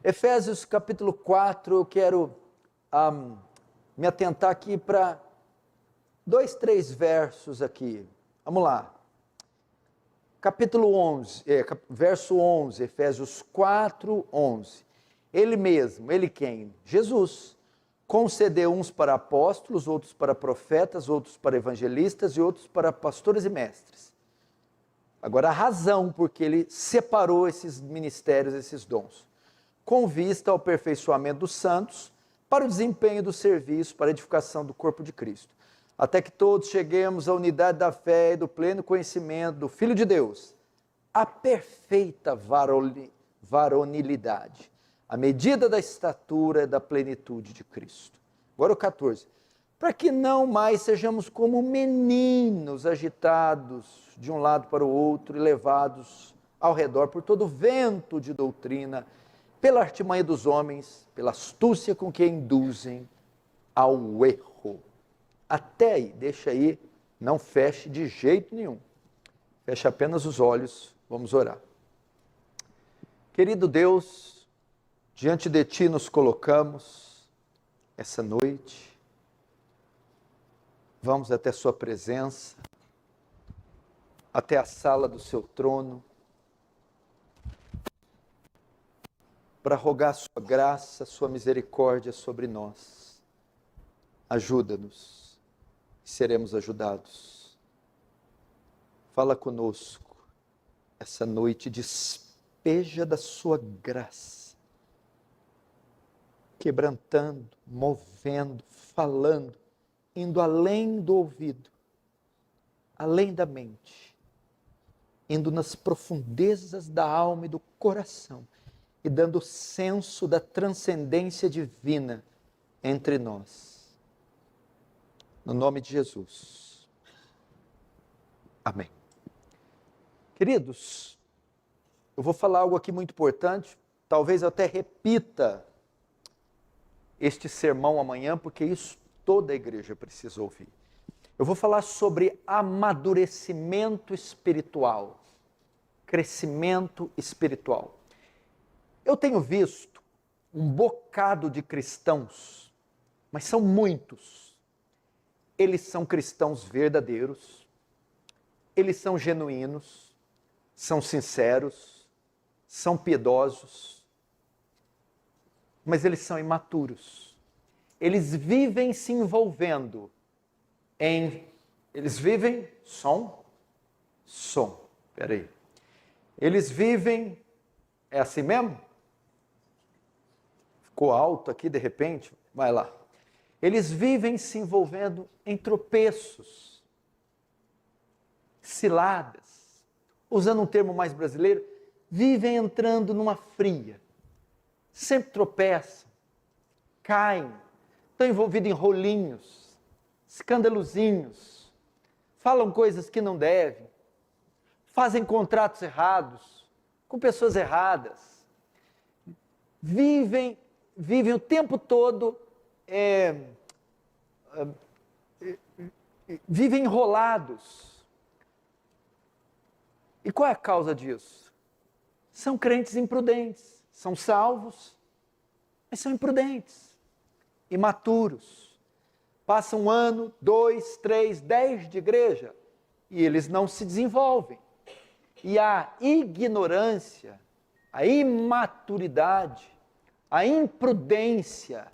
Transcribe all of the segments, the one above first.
Efésios capítulo 4, eu quero me atentar aqui para 2, 3 versos aqui. Vamos lá. Capítulo 11, verso 11, Efésios 4, 11. Ele mesmo, ele quem? Jesus. Concedeu uns para apóstolos, outros para profetas, outros para evangelistas e outros para pastores e mestres. Agora a razão por que ele separou esses ministérios, esses dons. Com vista ao aperfeiçoamento dos santos, para o desempenho do serviço, para a edificação do corpo de Cristo. Até que todos cheguemos à unidade da fé e do pleno conhecimento do Filho de Deus, a perfeita varonilidade, à medida da estatura e da plenitude de Cristo. Agora o 14. Para que não mais sejamos como meninos agitados de um lado para o outro e levados ao redor por todo vento de doutrina, pela artimanha dos homens, pela astúcia com que induzem ao erro. Até aí, deixa aí, não feche de jeito nenhum. Feche apenas os olhos, vamos orar. Querido Deus, diante de Ti nos colocamos essa noite. Vamos até Sua presença, até a sala do Seu trono, para rogar Sua graça, Sua misericórdia sobre nós. Ajuda-nos, e seremos ajudados. Fala conosco essa noite, despeja da Sua graça, quebrantando, movendo, falando, indo além do ouvido, além da mente, indo nas profundezas da alma e do coração, e dando senso da transcendência divina entre nós. No nome de Jesus. Amém. Queridos, eu vou falar algo aqui muito importante, talvez eu até repita este sermão amanhã, porque isso toda a igreja precisa ouvir. Eu vou falar sobre amadurecimento espiritual, crescimento espiritual. Eu tenho visto um bocado de cristãos, mas são muitos. Eles são cristãos verdadeiros, eles são genuínos, são sinceros, são piedosos, mas eles são imaturos. Eles vivem se envolvendo eles vivem peraí. Eles vivem, é assim mesmo? Ficou alto aqui de repente? Vai lá. Eles vivem se envolvendo em tropeços, ciladas, usando um termo mais brasileiro, vivem entrando numa fria, sempre tropeçam, caem, estão envolvidos em rolinhos, escandalozinhos, falam coisas que não devem, fazem contratos errados, com pessoas erradas, vivem o tempo todo, vivem enrolados. E qual é a causa disso? São crentes imprudentes, são salvos, mas são imprudentes, imaturos. Passam 1 ano, 2, 3, 10 de igreja e eles não se desenvolvem. E a ignorância, a imaturidade, a imprudência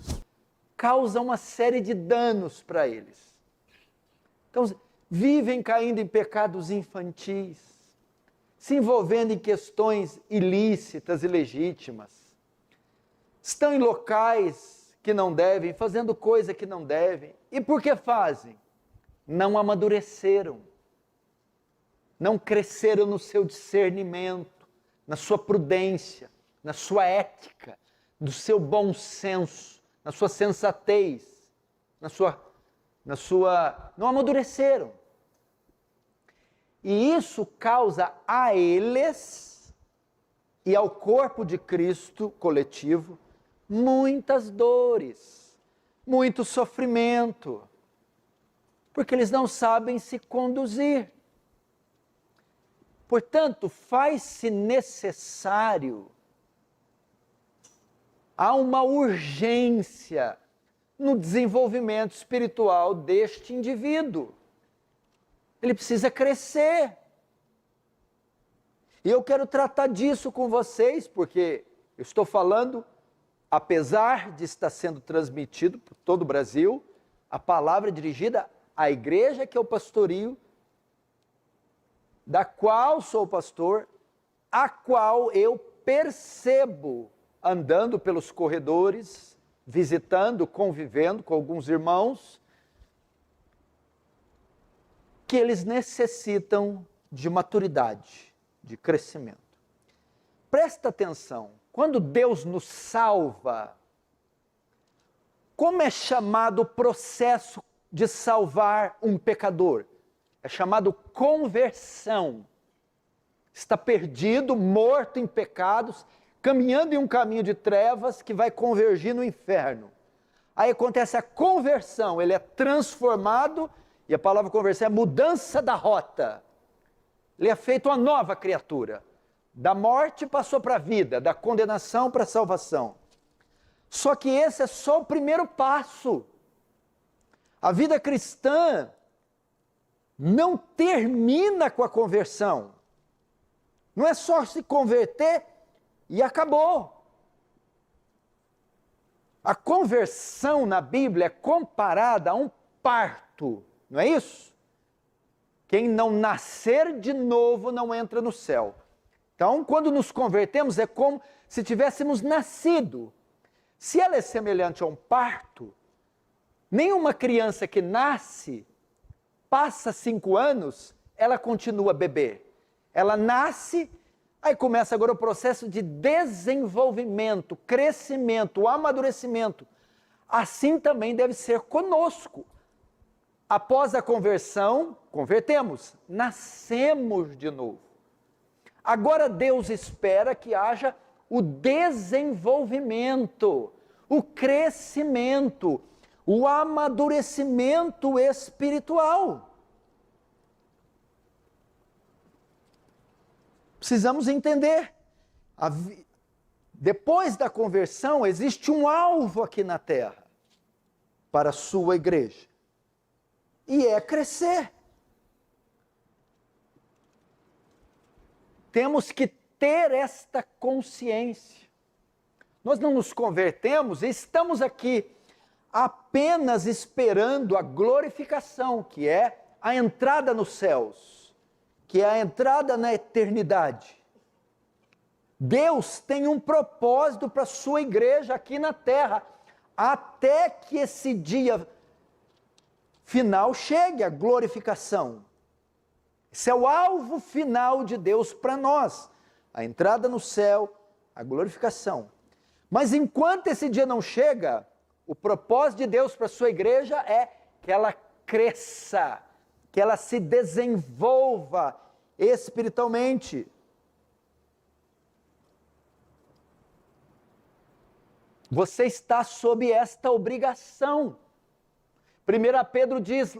causa uma série de danos para eles. Então, vivem caindo em pecados infantis, se envolvendo em questões ilícitas e legítimas, estão em locais que não devem, fazendo coisa que não devem. E por que fazem? Não amadureceram, não cresceram no seu discernimento, na sua prudência, na sua ética, no seu bom senso, na sua sensatez, não amadureceram. E isso causa a eles e ao corpo de Cristo coletivo muitas dores, muito sofrimento, porque eles não sabem se conduzir. Portanto, faz-se necessário Há uma urgência no desenvolvimento espiritual deste indivíduo. Ele precisa crescer. E eu quero tratar disso com vocês, porque eu estou falando, apesar de estar sendo transmitido por todo o Brasil, a palavra é dirigida à igreja que é o pastorio, da qual sou pastor, a qual eu percebo andando pelos corredores, visitando, convivendo com alguns irmãos, que eles necessitam de maturidade, de crescimento. Presta atenção, quando Deus nos salva, como é chamado o processo de salvar um pecador? É chamado conversão. Está perdido, morto em pecados, caminhando em um caminho de trevas que vai convergir no inferno. Aí acontece a conversão, ele é transformado, e a palavra conversão é mudança da rota. Ele é feito uma nova criatura. Da morte passou para a vida, da condenação para a salvação. Só que esse é só o primeiro passo. A vida cristã não termina com a conversão. Não é só se converter e acabou. A conversão na Bíblia é comparada a um parto, não é isso? Quem não nascer de novo não entra no céu. Então, quando nos convertemos, é como se tivéssemos nascido. Se ela é semelhante a um parto, nenhuma criança que nasce, passa 5 anos, ela continua bebê. Ela nasce, aí começa agora o processo de desenvolvimento, crescimento, amadurecimento. Assim também deve ser conosco. Após a conversão, convertemos, nascemos de novo. Agora Deus espera que haja o desenvolvimento, o crescimento, o amadurecimento espiritual. Precisamos entender, depois da conversão existe um alvo aqui na terra para a sua igreja, e é crescer. Temos que ter esta consciência. Nós não nos convertemos e estamos aqui apenas esperando a glorificação, que é a entrada nos céus, que é a entrada na eternidade. Deus tem um propósito para a sua igreja aqui na terra, até que esse dia final chegue, a glorificação. Esse é o alvo final de Deus para nós, a entrada no céu, a glorificação. Mas enquanto esse dia não chega, o propósito de Deus para a sua igreja é que ela cresça, que ela se desenvolva espiritualmente. Você está sob esta obrigação. 1 Pedro diz,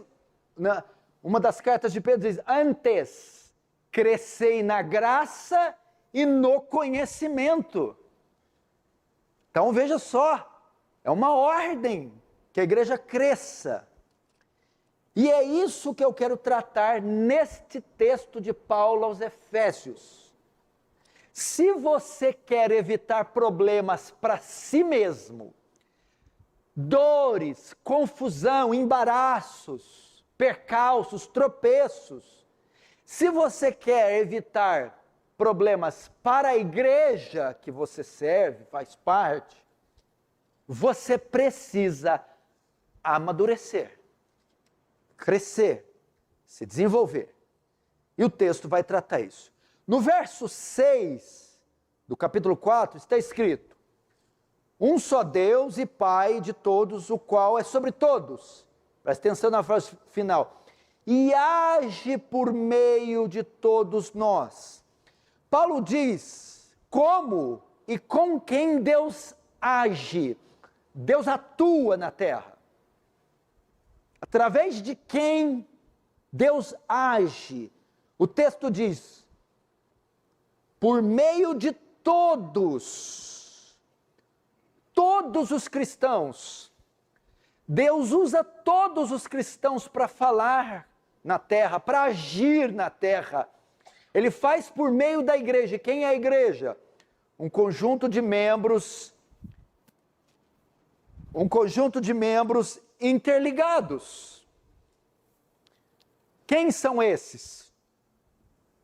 uma das cartas de Pedro diz, antes crescei na graça e no conhecimento. Então veja só, é uma ordem que a igreja cresça. E é isso que eu quero tratar neste texto de Paulo aos Efésios. Se você quer evitar problemas para si mesmo, dores, confusão, embaraços, percalços, tropeços, se você quer evitar problemas para a igreja que você serve, faz parte, você precisa amadurecer, crescer, se desenvolver. E o texto vai tratar isso. No verso 6 do capítulo 4 está escrito: um só Deus e Pai de todos, o qual é sobre todos. Presta atenção na frase final. E age por meio de todos nós. Paulo diz como e com quem Deus age. Deus atua na terra. Através de quem Deus age. O texto diz, por meio de todos. todos os cristãos. Deus usa todos os cristãos para falar na terra, para agir na terra. Ele faz por meio da igreja. Quem é a igreja? Um conjunto de membros interligados. Quem são esses?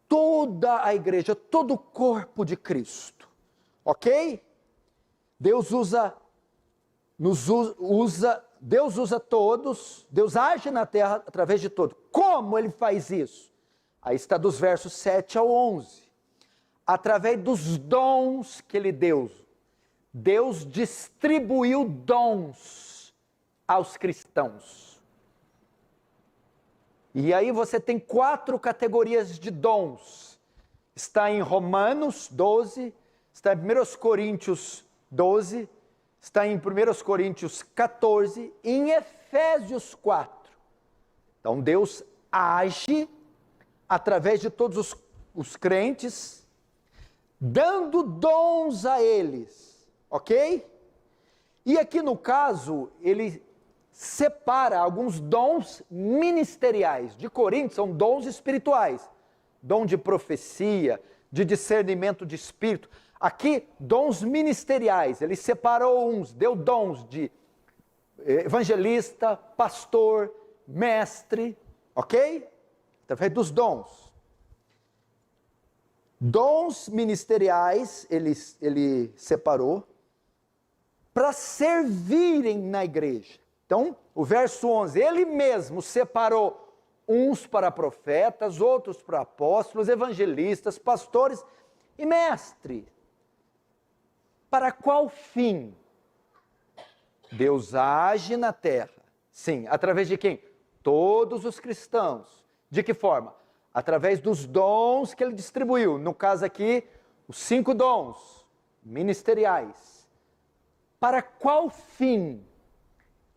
Toda a igreja, todo o corpo de Cristo. Ok? Deus usa todos, Deus age na terra através de todos. Como ele faz isso? Aí está dos versos 7 ao 11. Através dos dons que ele deu. Deus distribuiu dons aos cristãos. E aí você tem 4 categorias de dons. Está em Romanos 12, está em 1 Coríntios 12, está em 1 Coríntios 14 e em Efésios 4. Então Deus age através de todos os crentes, dando dons a eles, ok? E aqui no caso, ele separa alguns dons ministeriais. De Coríntios são dons espirituais, dom de profecia, de discernimento de espírito. Aqui, dons ministeriais, ele separou uns, deu dons de evangelista, pastor, mestre, ok? Através dos dons. Dons ministeriais, ele separou para servirem na igreja. Então, o verso 11, ele mesmo separou uns para profetas, outros para apóstolos, evangelistas, pastores e mestres. Para qual fim? Deus age na terra. Sim, através de quem? Todos os cristãos. De que forma? Através dos dons que ele distribuiu. No caso aqui, os 5 dons ministeriais. Para qual fim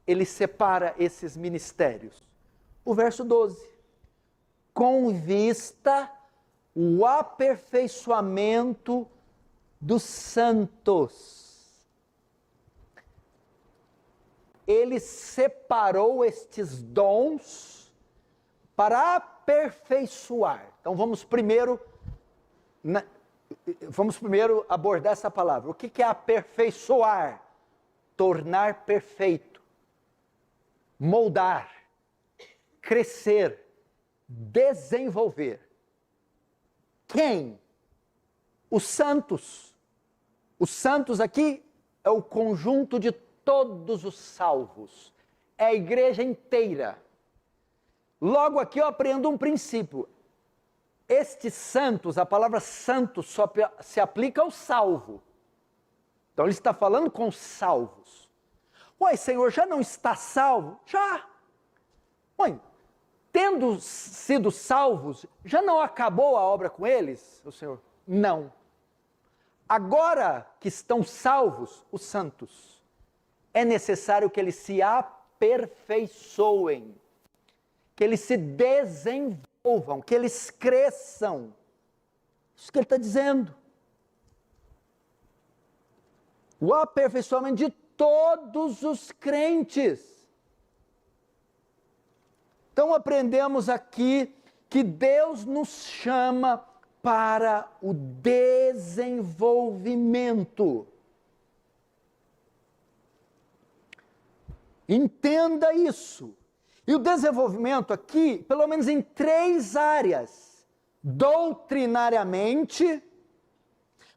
ele separa esses ministérios? O verso 12. Com vista o aperfeiçoamento dos santos. Ele separou estes dons para aperfeiçoar. Então vamos primeiro abordar essa palavra. O que é aperfeiçoar? Tornar perfeito, moldar, crescer, desenvolver. Quem? Os santos. Os santos aqui é o conjunto de todos os salvos. É a igreja inteira. Logo aqui eu aprendo um princípio. Estes santos, a palavra santo só se aplica ao salvo. Então ele está falando com os salvos. Ué, Senhor, já não está salvo? Já. Ué, tendo sido salvos, já não acabou a obra com eles, o Senhor? Não. Agora que estão salvos, os santos, é necessário que eles se aperfeiçoem, que eles se desenvolvam, que eles cresçam. Isso que ele está dizendo. O aperfeiçoamento de todos os crentes. Então aprendemos aqui que Deus nos chama para o desenvolvimento. Entenda isso. E o desenvolvimento aqui, pelo menos em 3 áreas: doutrinariamente,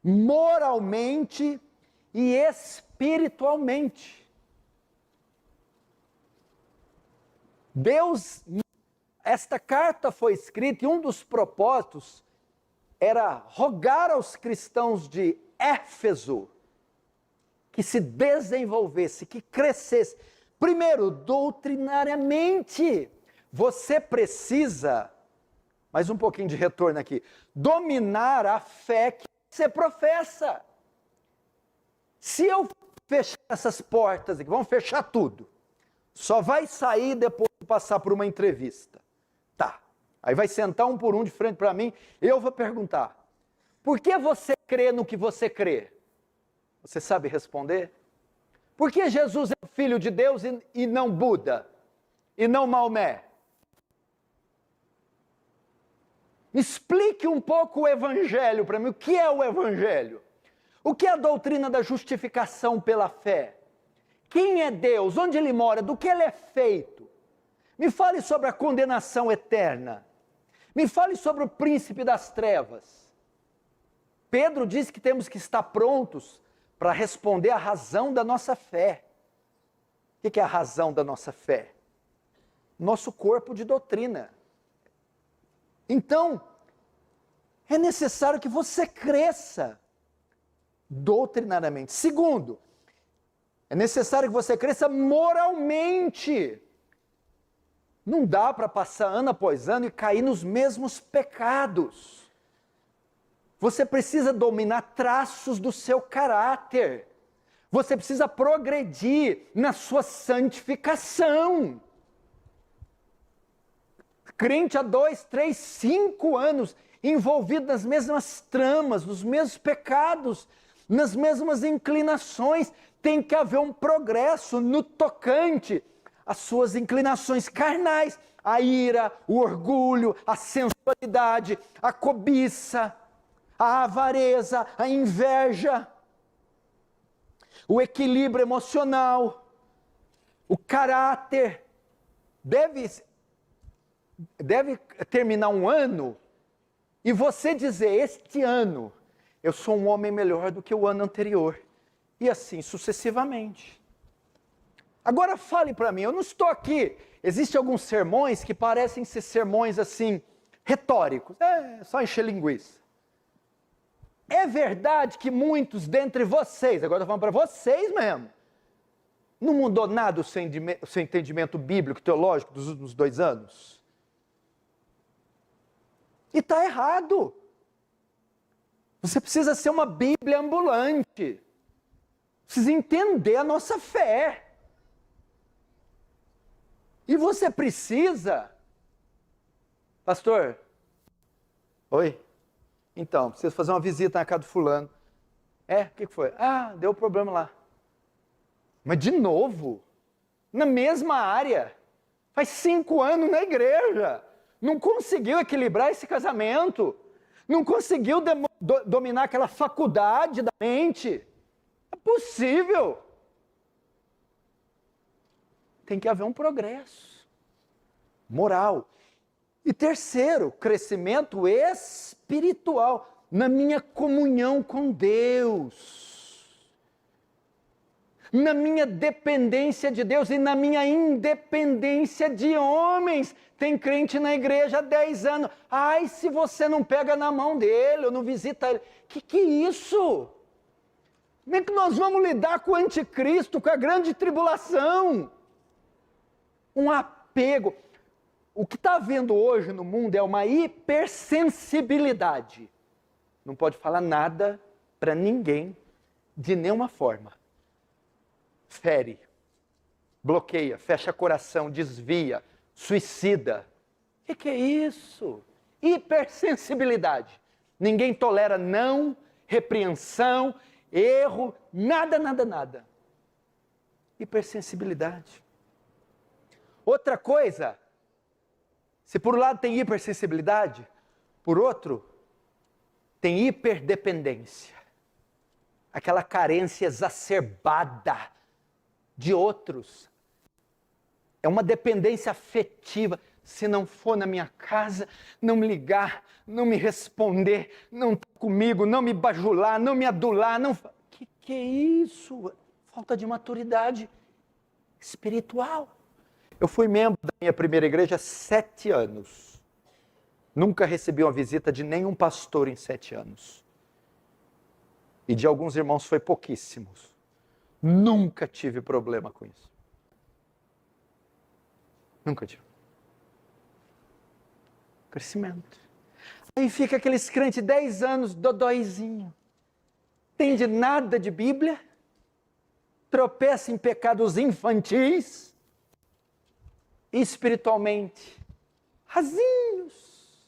moralmente e espiritualmente. Esta carta foi escrita e um dos propósitos era rogar aos cristãos de Éfeso que se desenvolvesse, que crescesse. Primeiro, doutrinariamente, você precisa, mais um pouquinho de retorno aqui, dominar a fé que você professa. Se eu fechar essas portas aqui, vamos fechar tudo, só vai sair depois de passar por uma entrevista. Tá, aí vai sentar um por um de frente para mim, eu vou perguntar, por que você crê no que você crê? Você sabe responder? Por que Jesus é o Filho de Deus e não Buda? E não Maomé? Explique um pouco o Evangelho para mim. O que é o Evangelho? O que é a doutrina da justificação pela fé? Quem é Deus? Onde Ele mora? Do que Ele é feito? Me fale sobre a condenação eterna. Me fale sobre o príncipe das trevas. Pedro diz que temos que estar prontos para responder à razão da nossa fé. O que é a razão da nossa fé? Nosso corpo de doutrina. Então, é necessário que você cresça doutrinariamente. Segundo, é necessário que você cresça moralmente. Não dá para passar ano após ano e cair nos mesmos pecados. Você precisa dominar traços do seu caráter. Você precisa progredir na sua santificação. Crente há 2, 3, 5 anos, envolvido nas mesmas tramas, nos mesmos pecados, nas mesmas inclinações. Tem que haver um progresso no tocante às suas inclinações carnais, a ira, o orgulho, a sensualidade, a cobiça, a avareza, a inveja, o equilíbrio emocional, o caráter. Deve terminar um ano e você dizer: este ano eu sou um homem melhor do que o ano anterior. E assim sucessivamente. Agora fale para mim, eu não estou aqui. Existem alguns sermões que parecem ser sermões assim, retóricos. Só encher linguiça. É verdade que muitos dentre vocês, agora estou falando para vocês mesmo, não mudou nada o seu entendimento bíblico, teológico dos últimos 2 anos? E está errado. Você precisa ser uma Bíblia ambulante. Precisa entender a nossa fé. E você precisa... Pastor, oi? Então, preciso fazer uma visita na casa do fulano. O que foi? Deu problema lá. Mas de novo? Na mesma área. Faz 5 anos na igreja. Não conseguiu equilibrar esse casamento. Não conseguiu dominar aquela faculdade da mente. É possível. Tem que haver um progresso moral. E terceiro, crescimento espiritual na minha comunhão com Deus, na minha dependência de Deus e na minha independência de homens. Tem crente na igreja há 10 anos. Ai, se você não pega na mão dele ou não visita ele. Que é isso? Como é que nós vamos lidar com o anticristo, com a grande tribulação? Um apego. O que está havendo hoje no mundo é uma hipersensibilidade. Não pode falar nada para ninguém, de nenhuma forma. Fere, bloqueia, fecha coração, desvia, suicida. O que é isso? Hipersensibilidade. Ninguém tolera não, repreensão, erro, nada, nada, nada. Hipersensibilidade. Outra coisa, se por um lado tem hipersensibilidade, por outro, tem hiperdependência. Aquela carência exacerbada de outros. É uma dependência afetiva. Se não for na minha casa, não me ligar, não me responder, não estar comigo, não me bajular, não me adular, não... Que é isso? Falta de maturidade espiritual. Eu fui membro da minha primeira igreja há 7 anos. Nunca recebi uma visita de nenhum pastor em 7 anos. E de alguns irmãos foi pouquíssimos. Nunca tive problema com isso. Nunca tive. Crescimento. Aí fica aqueles crentes 10 anos, dodóizinho. Entende nada de Bíblia. Tropeça em pecados infantis. Espiritualmente, rasinhos.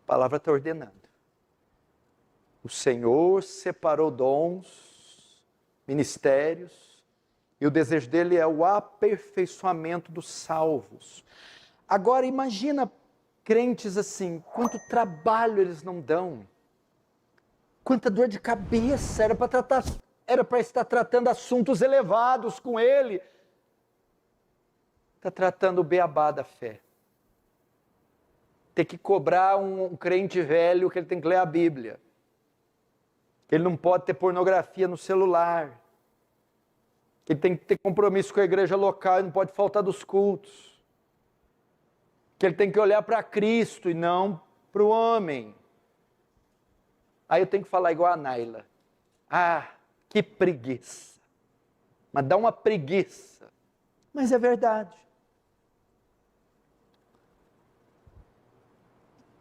A palavra está ordenando. O Senhor separou dons ministérios, e o desejo dele é o aperfeiçoamento dos salvos. Agora imagina crentes assim, quanto trabalho eles não dão, quanta dor de cabeça, era para estar tratando assuntos elevados com ele, está tratando o beabá da fé. Ter que cobrar um crente velho que ele tem que ler a Bíblia, que ele não pode ter pornografia no celular, que ele tem que ter compromisso com a igreja local e não pode faltar dos cultos, que ele tem que olhar para Cristo e não para o homem. Aí eu tenho que falar igual a Naila. Ah, que preguiça. Mas dá uma preguiça. Mas é verdade.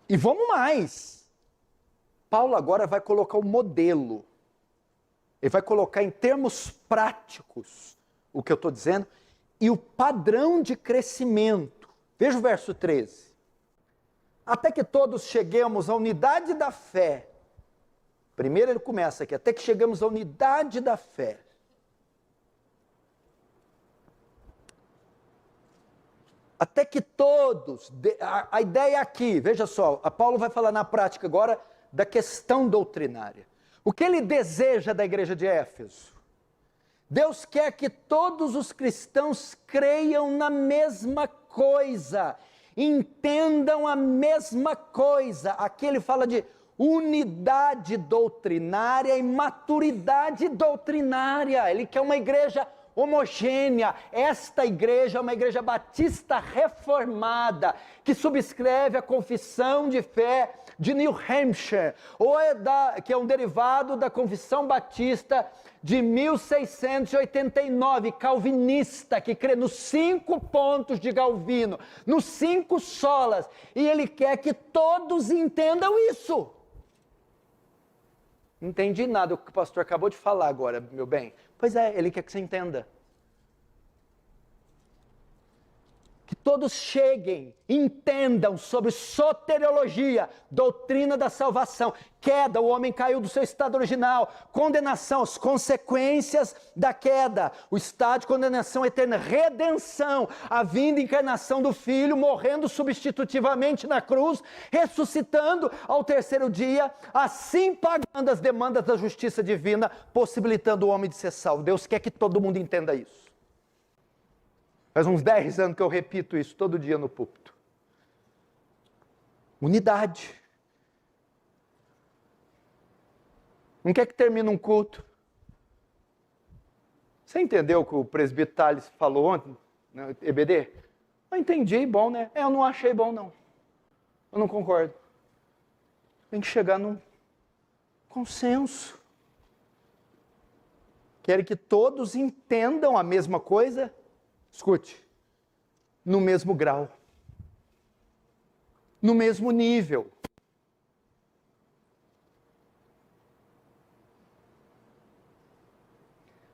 E vamos mais. Paulo agora vai colocar o modelo. Ele vai colocar em termos práticos o que eu estou dizendo e o padrão de crescimento. Veja o verso 13. Até que todos cheguemos à unidade da fé. Primeiro ele começa aqui, até que chegamos à unidade da fé. Até que todos, a ideia aqui, veja só, a Paulo vai falar na prática agora da questão doutrinária. O que ele deseja da igreja de Éfeso? Deus quer que todos os cristãos creiam na mesma coisa, entendam a mesma coisa. Aqui ele fala de unidade doutrinária e maturidade doutrinária. Ele quer uma igreja homogênea. Esta igreja é uma igreja batista reformada, que subscreve a confissão de fé de New Hampshire, que é um derivado da confissão batista de 1689, calvinista, que crê nos 5 pontos de Calvino, nos 5 solas, e ele quer que todos entendam isso. Não entendi nada o que o pastor acabou de falar agora, meu bem. Pois é, ele quer que você entenda. Que todos cheguem, entendam sobre soteriologia, doutrina da salvação, queda, o homem caiu do seu estado original, condenação, as consequências da queda, o estado de condenação eterna, redenção, a vinda e encarnação do Filho, morrendo substitutivamente na cruz, ressuscitando ao 3º dia, assim pagando as demandas da justiça divina, possibilitando o homem de ser salvo. Deus quer que todo mundo entenda isso. Faz uns 10 anos que eu repito isso todo dia no púlpito. Unidade. Não quer que termine um culto. Você entendeu o que o presbítero Thales falou ontem, né, EBD? Eu entendi, bom, né? Eu não achei bom, não. Eu não concordo. Tem que chegar num consenso. Querem que todos entendam a mesma coisa? Escute, no mesmo grau, no mesmo nível.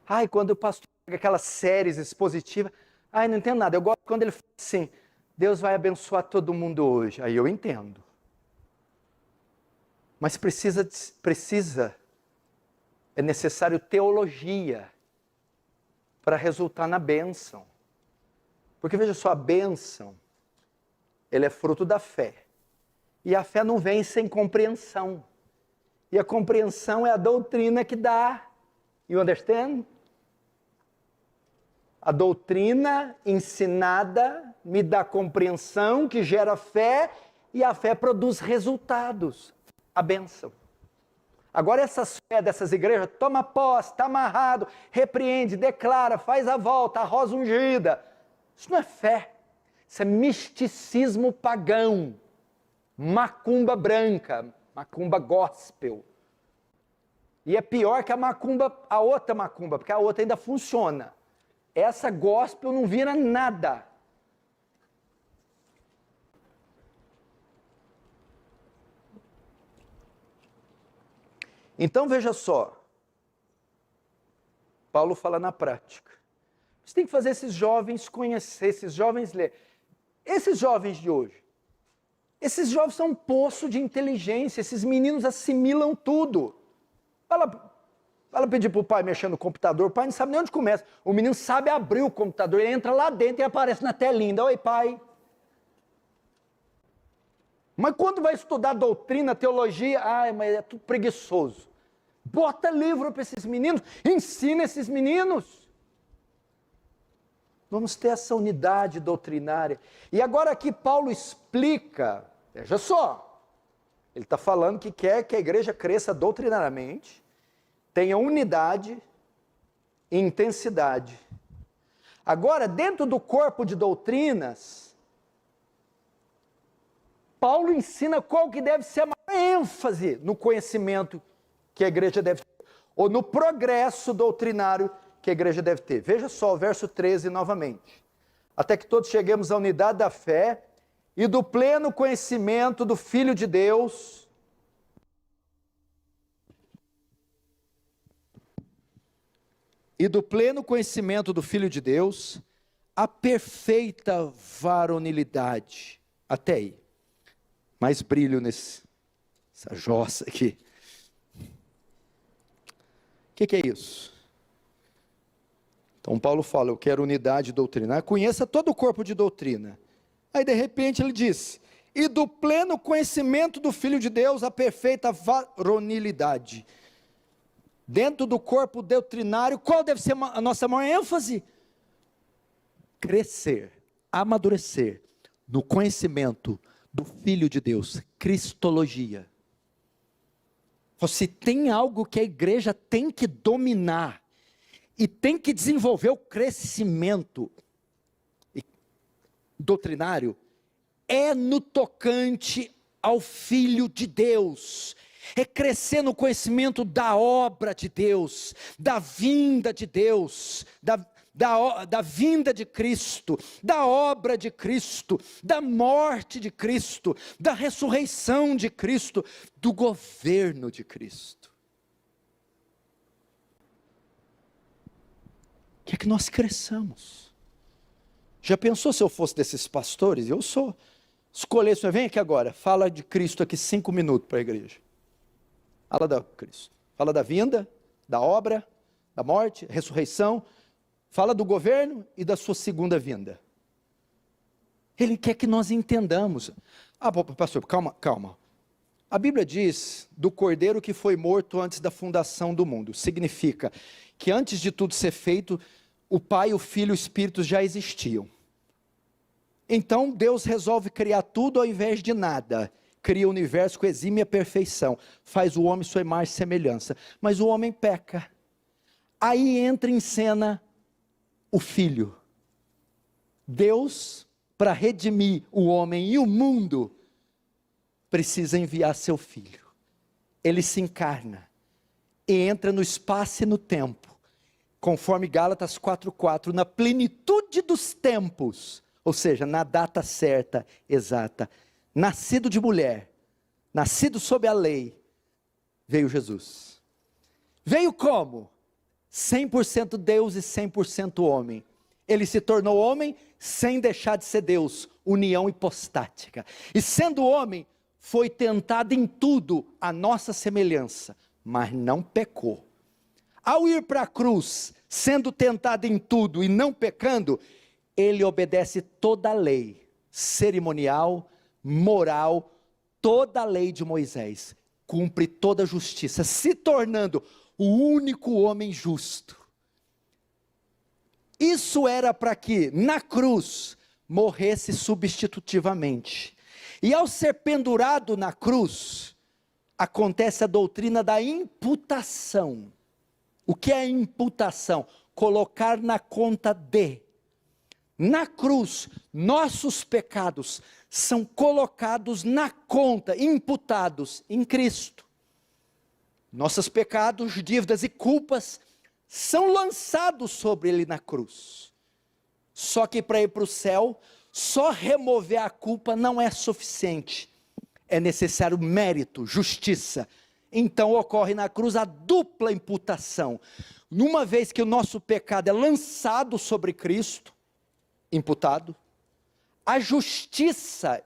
Ai, quando o pastor pega aquelas séries expositivas, ai, não entendo nada. Eu gosto quando ele fala assim, Deus vai abençoar todo mundo hoje. Aí eu entendo. Mas é necessário teologia para resultar na bênção. Porque veja só, a bênção, ela é fruto da fé. E a fé não vem sem compreensão. E a compreensão é a doutrina que dá. You understand? A doutrina ensinada me dá compreensão, que gera fé, e a fé produz resultados. A bênção. Agora essas fé dessas igrejas, toma posse, está amarrado, repreende, declara, faz a volta, a rosa ungida. Isso não é fé, isso é misticismo pagão, macumba branca, macumba gospel. E é pior que a outra macumba, porque a outra ainda funciona. Essa gospel não vira nada. Então veja só, Paulo fala na prática. Você tem que fazer esses jovens conhecer, esses jovens ler. Esses jovens de hoje, esses jovens são um poço de inteligência, esses meninos assimilam tudo. Fala, Fala pedir para o pai mexer no computador, o pai não sabe nem onde começa. O menino sabe abrir o computador, ele entra lá dentro e aparece na telinha. Oi, pai. Mas quando vai estudar doutrina, teologia, mas é tudo preguiçoso. Bota livro para esses meninos, ensina esses meninos. Vamos ter essa unidade doutrinária. E agora aqui Paulo explica, veja só, ele está falando que quer que a igreja cresça doutrinariamente, tenha unidade e intensidade. Agora, dentro do corpo de doutrinas, Paulo ensina qual que deve ser a maior ênfase no conhecimento que a igreja deve ter, ou no progresso doutrinário que a igreja deve ter. Veja só o verso 13 novamente. Até que todos cheguemos à unidade da fé e do pleno conhecimento do Filho de Deus, a perfeita varonilidade. Até aí. Mais brilho nessa jossa aqui. O que é isso? Então Paulo fala, eu quero unidade doutrinária, conheça todo o corpo de doutrina. Aí de repente ele diz, e do pleno conhecimento do Filho de Deus, a perfeita varonilidade. Dentro do corpo doutrinário, qual deve ser a nossa maior ênfase? Crescer, amadurecer no conhecimento do Filho de Deus, cristologia. Se tem algo que a igreja tem que dominar, e tem que desenvolver o crescimento doutrinário, é no tocante ao Filho de Deus, é crescer no conhecimento da obra de Deus, da vinda de Deus, da vinda de Cristo, da obra de Cristo, da morte de Cristo, da ressurreição de Cristo, do governo de Cristo. Quer que nós cresçamos. Já pensou se eu fosse desses pastores? Eu sou. Escolhesse, vem aqui agora, fala de Cristo aqui 5 minutos para a igreja. Fala da Cristo. Fala da vinda, da obra, da morte, ressurreição. Fala do governo e da sua segunda vinda. Ele quer que nós entendamos. Pastor, calma. A Bíblia diz do cordeiro que foi morto antes da fundação do mundo. Significa que antes de tudo ser feito, o Pai, o Filho e o Espírito já existiam. Então Deus resolve criar tudo ao invés de nada. Cria o universo com exímia perfeição. Faz o homem sua imagem e semelhança. Mas o homem peca. Aí entra em cena o Filho. Deus, para redimir o homem e o mundo, precisa enviar seu Filho. Ele se encarna e entra no espaço e no tempo, conforme Gálatas 4:4, na plenitude dos tempos, ou seja, na data certa, exata, nascido de mulher, nascido sob a lei, veio Jesus. Veio como? 100% Deus e 100% homem. Ele se tornou homem sem deixar de ser Deus, união hipostática. E sendo homem, foi tentado em tudo a nossa semelhança, mas não pecou. Ao ir para a cruz, sendo tentado em tudo e não pecando, ele obedece toda a lei, cerimonial, moral, toda a lei de Moisés, cumpre toda a justiça, se tornando o único homem justo. Isso era para que, na cruz, morresse substitutivamente. E ao ser pendurado na cruz, acontece a doutrina da imputação. O que é imputação? Colocar na conta de. Na cruz, nossos pecados são colocados na conta, imputados em Cristo. Nossos pecados, dívidas e culpas são lançados sobre Ele na cruz. Só que para ir para o céu, só remover a culpa não é suficiente. É necessário mérito, justiça. Então ocorre na cruz a dupla imputação. Uma vez que o nosso pecado é lançado sobre Cristo, imputado, a justiça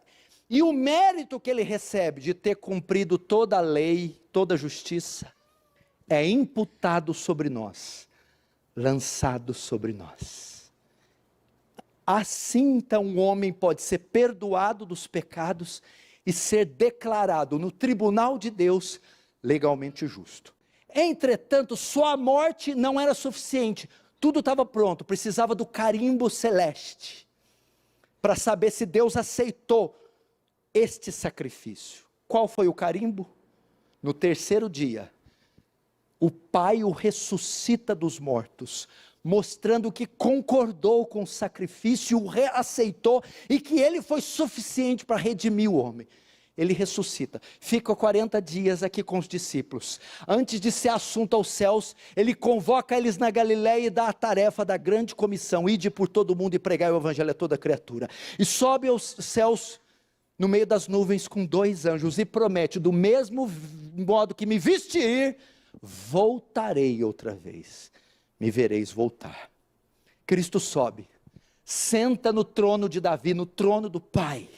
e o mérito que ele recebe de ter cumprido toda a lei, toda a justiça, é imputado sobre nós, lançado sobre nós. Assim então o homem pode ser perdoado dos pecados e ser declarado no tribunal de Deus legalmente justo. Entretanto, só a morte não era suficiente, tudo estava pronto, precisava do carimbo celeste, para saber se Deus aceitou este sacrifício. Qual foi o carimbo? No terceiro dia, o Pai o ressuscita dos mortos, mostrando que concordou com o sacrifício, o reaceitou, e que ele foi suficiente para redimir o homem. Ele ressuscita, fica 40 dias aqui com os discípulos, antes de ser assunto aos céus, ele convoca eles na Galileia e dá a tarefa da grande comissão, ide por todo mundo e pregai o evangelho a toda criatura, e sobe aos céus, no meio das nuvens com 2 anjos, e promete, do mesmo modo que me viste ir, voltarei outra vez, me vereis voltar. Cristo sobe, senta no trono de Davi, no trono do Pai,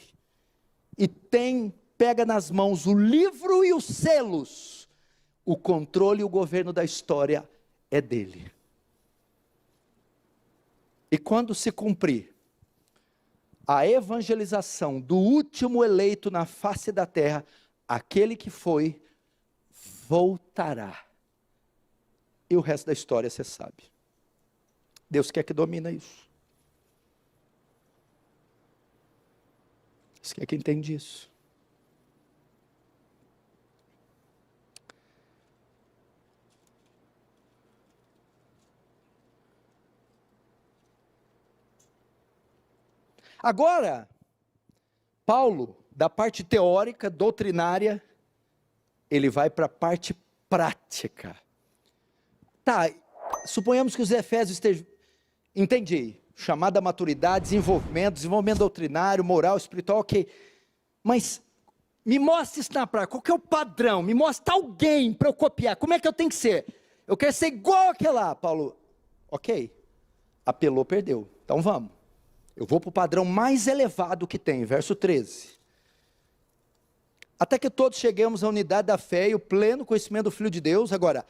e pega nas mãos o livro e os selos, o controle e o governo da história é dele. E quando se cumprir a evangelização do último eleito na face da terra, aquele que foi, voltará. E o resto da história você sabe. Deus quer que domina isso. Deus quer que entende isso. Agora, Paulo, da parte teórica, doutrinária, ele vai para a parte prática. Tá, suponhamos que os Efésios estejam, entendi, chamada maturidade, desenvolvimento doutrinário, moral, espiritual, ok. Mas me mostre isso na prática, qual que é o padrão? Me mostra alguém para eu copiar, como é que eu tenho que ser? Eu quero ser igual aquele lá, Paulo. Ok, apelou, perdeu, então vamos. Eu vou para o padrão mais elevado que tem, verso 13. Até que todos cheguemos à unidade da fé e o pleno conhecimento do Filho de Deus, agora,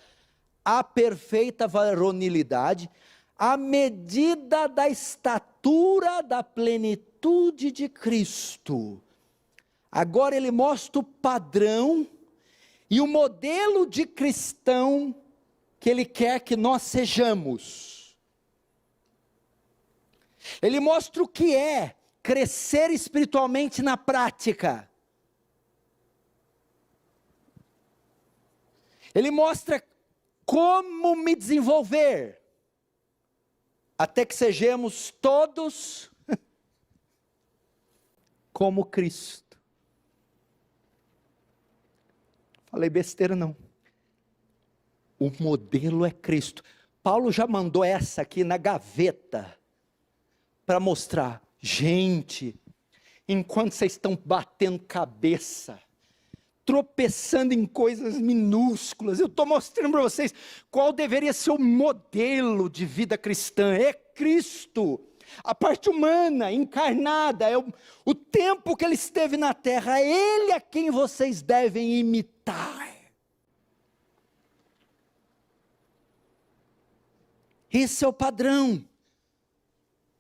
a perfeita varonilidade, à medida da estatura da plenitude de Cristo. Agora ele mostra o padrão e o modelo de cristão que ele quer que nós sejamos. Ele mostra o que é crescer espiritualmente na prática. Ele mostra como me desenvolver, até que sejamos todos como Cristo. Falei besteira não. O modelo é Cristo. Paulo já mandou essa aqui na gaveta, para mostrar, gente, enquanto vocês estão batendo cabeça, tropeçando em coisas minúsculas, eu estou mostrando para vocês qual deveria ser o modelo de vida cristã, é Cristo, a parte humana, encarnada, é o tempo que ele esteve na terra, é ele a quem vocês devem imitar. Esse é o padrão.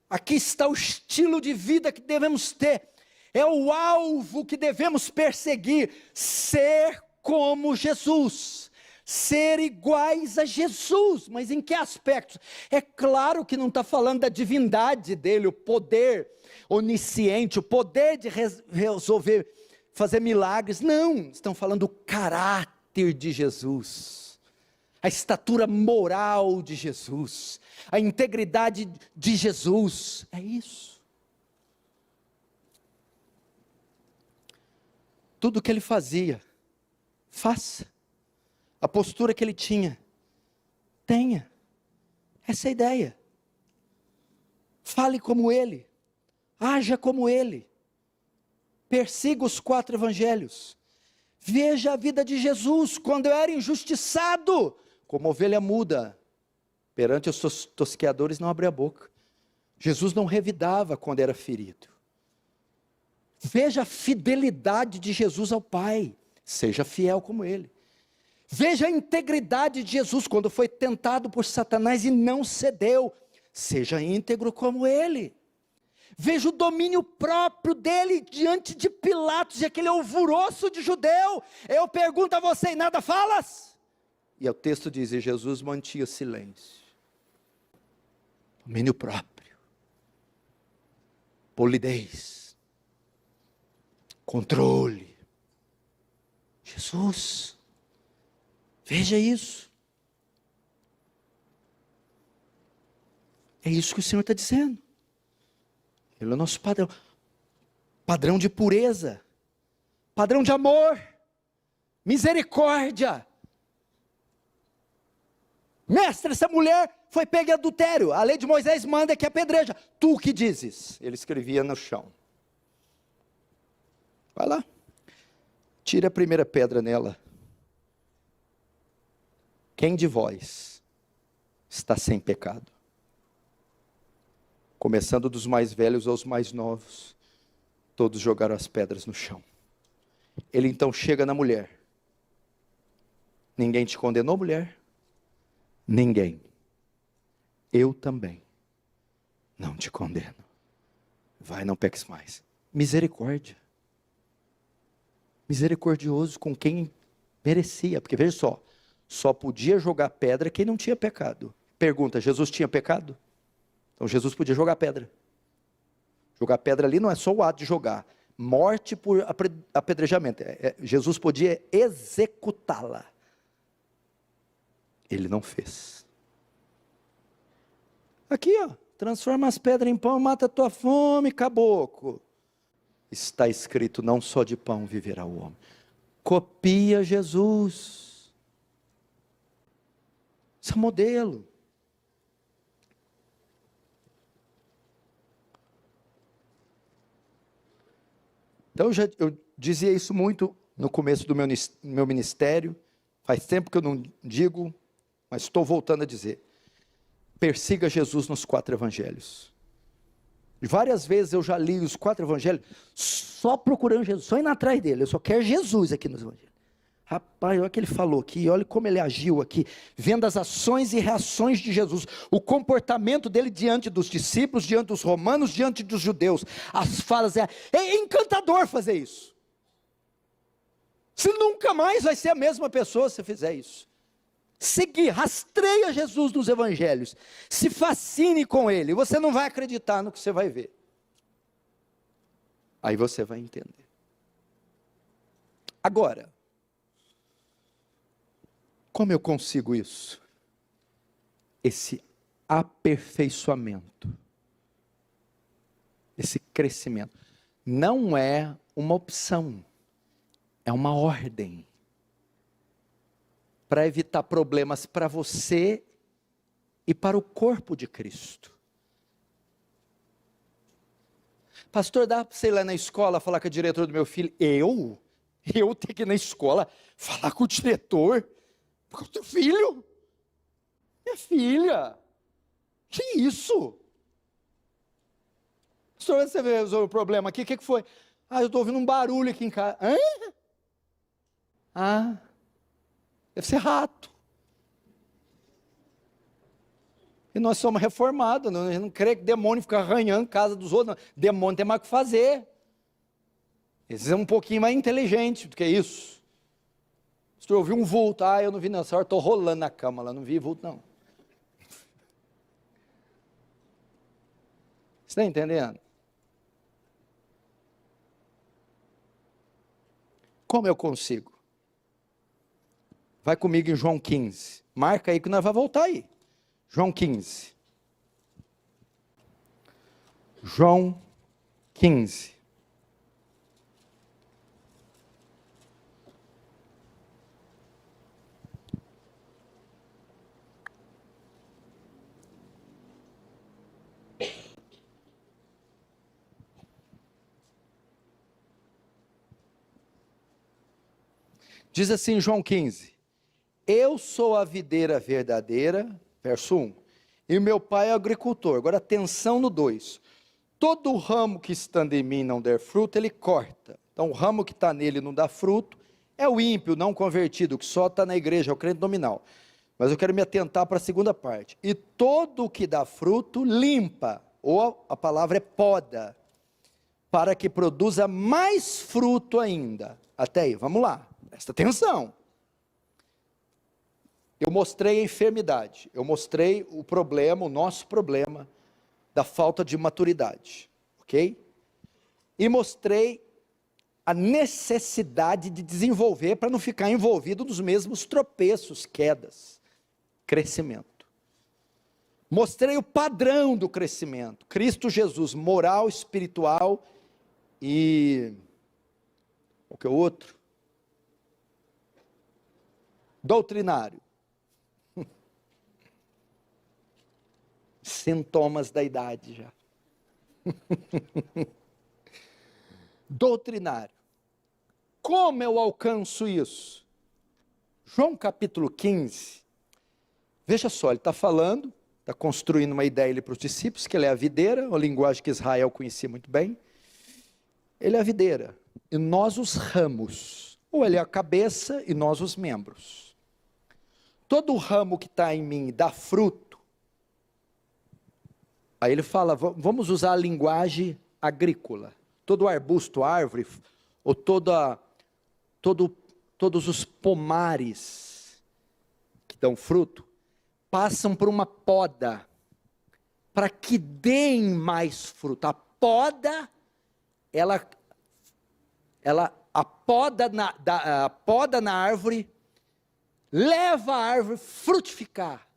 Aqui está o estilo de vida que devemos ter, é o alvo que devemos perseguir, ser como Jesus, ser iguais a Jesus, mas em que aspectos? É claro que não está falando da divindade dele, o poder onisciente, o poder de resolver, fazer milagres, não, estão falando do caráter de Jesus, a estatura moral de Jesus, a integridade de Jesus, é isso. Tudo que ele fazia, faça. A postura que ele tinha, tenha. Essa é a ideia. Fale como ele, haja como ele. Persiga os 4 evangelhos. Veja a vida de Jesus, quando eu era injustiçado, como ovelha muda, perante os tosqueadores não abria a boca. Jesus não revidava quando era ferido. Veja a fidelidade de Jesus ao Pai, seja fiel como ele. Veja a integridade de Jesus quando foi tentado por Satanás e não cedeu. Seja íntegro como ele. Veja o domínio próprio dele diante de Pilatos e aquele alvoroço de judeu. Eu pergunto a você e nada falas? E o texto diz, e Jesus mantinha silêncio. Domínio próprio. Polidez. Controle. Jesus. Veja isso. É isso que o Senhor está dizendo. Ele é o nosso padrão. Padrão de pureza. Padrão de amor. Misericórdia. Mestre, essa mulher foi pega em adultério. A lei de Moisés manda que apedreja. Tu que dizes? Ele escrevia no chão. Vai lá. Tira a primeira pedra nela. Quem de vós está sem pecado? Começando dos mais velhos aos mais novos, todos jogaram as pedras no chão. Ele então chega na mulher. Ninguém te condenou, mulher? Ninguém. Eu também não te condeno. Vai, não peques mais. Misericórdia. Misericordioso com quem merecia, porque veja só podia jogar pedra quem não tinha pecado. Pergunta, Jesus tinha pecado? Então Jesus podia jogar pedra. Jogar pedra ali não é só o ato de jogar. Morte por apedrejamento. Jesus podia executá-la. Ele não fez. Aqui, transforma as pedras em pão, mata a tua fome, caboclo. Está escrito, não só de pão viverá o homem. Copia Jesus. Esse é o modelo. Então eu dizia isso muito no começo do meu ministério, faz tempo que eu não digo, mas estou voltando a dizer. Persiga Jesus nos 4 evangelhos. Várias vezes eu já li os 4 evangelhos, só procurando Jesus, só indo atrás dele, eu só quero Jesus aqui nos evangelhos. Rapaz, olha o que ele falou aqui, olha como ele agiu aqui, vendo as ações e reações de Jesus, o comportamento dele diante dos discípulos, diante dos romanos, diante dos judeus, as falas, é encantador fazer isso. Você nunca mais vai ser a mesma pessoa se fizer isso. Seguir, rastreia Jesus nos evangelhos, se fascine com ele, você não vai acreditar no que você vai ver. Aí você vai entender. Agora, como eu consigo isso? Esse aperfeiçoamento, esse crescimento, não é uma opção, é uma ordem, para evitar problemas para você e para o corpo de Cristo. Pastor, dá para você ir lá na escola falar com a diretora do meu filho? Eu ter que ir na escola falar com o diretor? Com o teu filho? Minha filha? Que isso? Pastor, você resolveu o problema aqui? O que foi? Eu estou ouvindo um barulho aqui em casa. Hã? Deve ser rato. E nós somos reformados, não creio que demônio fica arranhando a casa dos outros. Não. Demônio tem mais o que fazer. Eles são um pouquinho mais inteligentes do que isso. Se tu ouviu um vulto, eu não vi não, essa hora estou rolando na cama lá, não vi vulto não. Você está entendendo? Como eu consigo? Vai comigo em João 15. Marca aí que nós vamos voltar aí. João 15. João 15. Diz assim João 15. Eu sou a videira verdadeira, verso 1, e meu pai é agricultor. Agora atenção no 2. Todo o ramo que estando em mim não der fruto, ele corta. Então o ramo que está nele não dá fruto, É o ímpio, não convertido, que só está na igreja, é o crente nominal. Mas eu quero me atentar para a segunda parte. E todo o que dá fruto, limpa, ou a palavra é poda, para que produza mais fruto ainda. Até aí, vamos lá, presta atenção. Eu mostrei a enfermidade, eu mostrei o problema, o nosso problema, da falta de maturidade, ok? E mostrei a necessidade de desenvolver, para não ficar envolvido nos mesmos tropeços, quedas, crescimento. Mostrei o padrão do crescimento, Cristo Jesus, moral, espiritual e... qual que é o outro? Doutrinário. Sintomas da idade já. Doutrinário. Como eu alcanço isso? João capítulo 15, veja só, ele está falando, está construindo uma ideia ali para os discípulos, que ele é a videira, uma linguagem que Israel conhecia muito bem. Ele é a videira, e nós os ramos, ou ele é a cabeça e nós os membros. Todo ramo que está em mim dá fruto. Aí ele fala, vamos usar a linguagem agrícola. Todo arbusto, árvore, ou todos os pomares que dão fruto, passam por uma poda, para que deem mais fruto. A poda, a poda na árvore, leva a árvore a frutificar,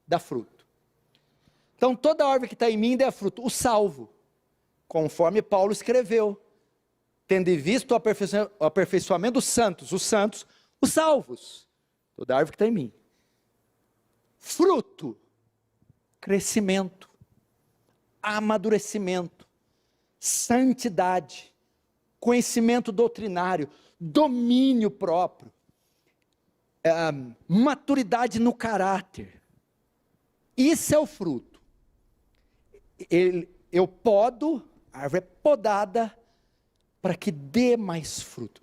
dá fruto. Então toda árvore que está em mim dá fruto, o salvo, conforme Paulo escreveu, tendo em vista o aperfeiçoamento dos santos, os salvos, toda árvore que está em mim. Fruto, crescimento, amadurecimento, santidade, conhecimento doutrinário, domínio próprio, maturidade no caráter. Isso é o fruto. Eu podo, a árvore é podada, para que dê mais fruto.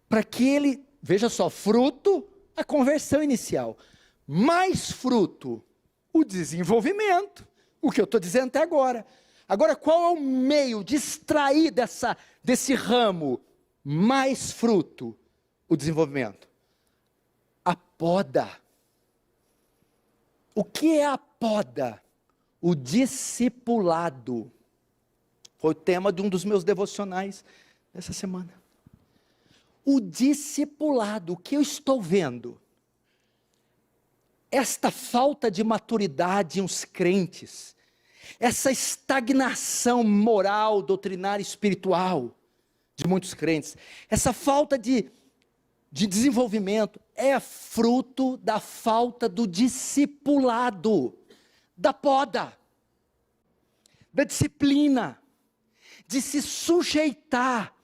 Para que ele, veja só, fruto, a conversão inicial. Mais fruto, o desenvolvimento. O que eu estou dizendo até agora. Agora, qual é o meio de extrair desse ramo mais fruto? O desenvolvimento. A poda. O que é a poda? O discipulado. Foi o tema de um dos meus devocionais essa semana. O discipulado, o que eu estou vendo? Esta falta de maturidade em uns crentes, essa estagnação moral, doutrinária, espiritual de muitos crentes, essa falta de desenvolvimento é fruto da falta do discipulado, da poda, da disciplina, de se sujeitar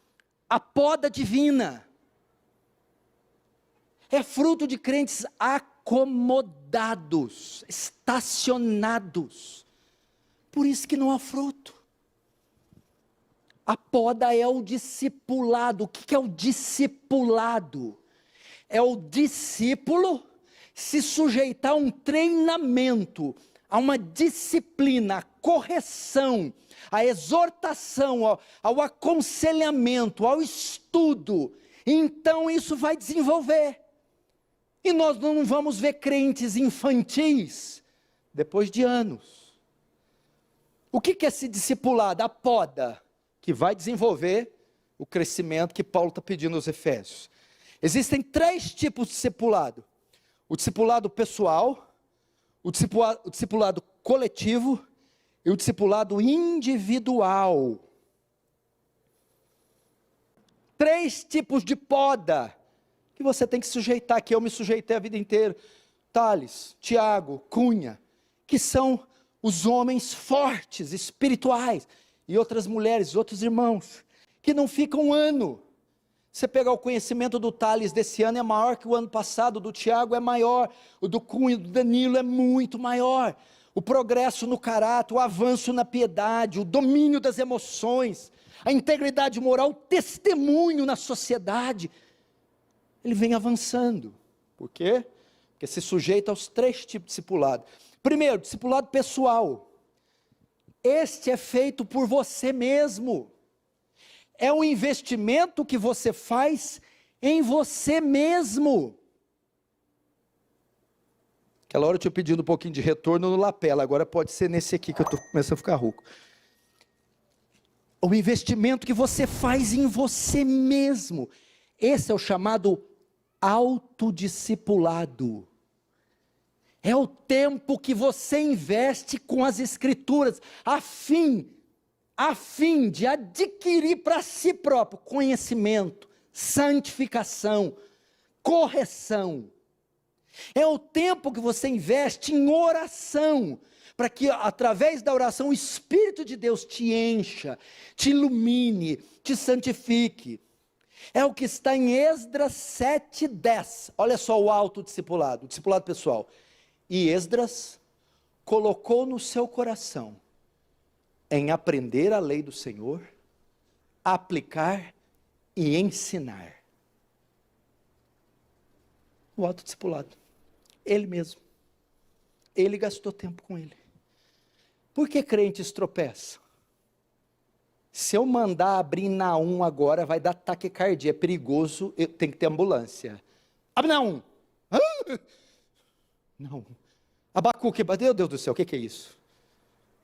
à poda divina. É fruto de crentes acomodados, estacionados. Por isso que não há fruto. A poda é o discipulado. O que é o discipulado? É o discípulo se sujeitar a um treinamento, a uma disciplina, a correção, a exortação, ao aconselhamento, ao estudo. Então isso vai desenvolver. E nós não vamos ver crentes infantis depois de anos. O que é esse discipulado? A poda, que vai desenvolver o crescimento que Paulo está pedindo aos Efésios. Existem 3 tipos de discipulado. O discipulado pessoal, o discipulado coletivo e o discipulado individual. 3 tipos de poda que você tem que sujeitar, que eu me sujeitei a vida inteira. Tales, Tiago, Cunha, que são os homens fortes, espirituais, e outras mulheres, outros irmãos, que não ficam um ano. Você pegar o conhecimento do Tales desse ano é maior que o ano passado, do Tiago é maior, o do Cunha, do Danilo é muito maior. O progresso no caráter, o avanço na piedade, o domínio das emoções, a integridade moral, o testemunho na sociedade, ele vem avançando. Por quê? Porque se sujeita aos 3 tipos de discipulado. Primeiro, discipulado pessoal. Este é feito por você mesmo. É um investimento que você faz em você mesmo. Aquela hora eu tinha pedido um pouquinho de retorno no lapela, agora pode ser nesse aqui que eu estou começando a ficar rouco. O investimento que você faz em você mesmo. Esse é o chamado autodiscipulado. É o tempo que você investe com as Escrituras, a fim de adquirir para si próprio conhecimento, santificação, correção. É o tempo que você investe em oração, para que através da oração o Espírito de Deus te encha, te ilumine, te santifique. É o que está em Esdras 7:10. Olha só o autodiscipulado, o discipulado pessoal. E Esdras colocou no seu coração em aprender a lei do Senhor, aplicar e ensinar. O autodiscipulado. Ele mesmo. Ele gastou tempo com ele. Por que crentes tropeçam? Se eu mandar abrir Naum agora, vai dar taquicardia, é perigoso, tem que ter ambulância. Abre Naum! Não. Abacuque, meu Deus do céu, o que é isso?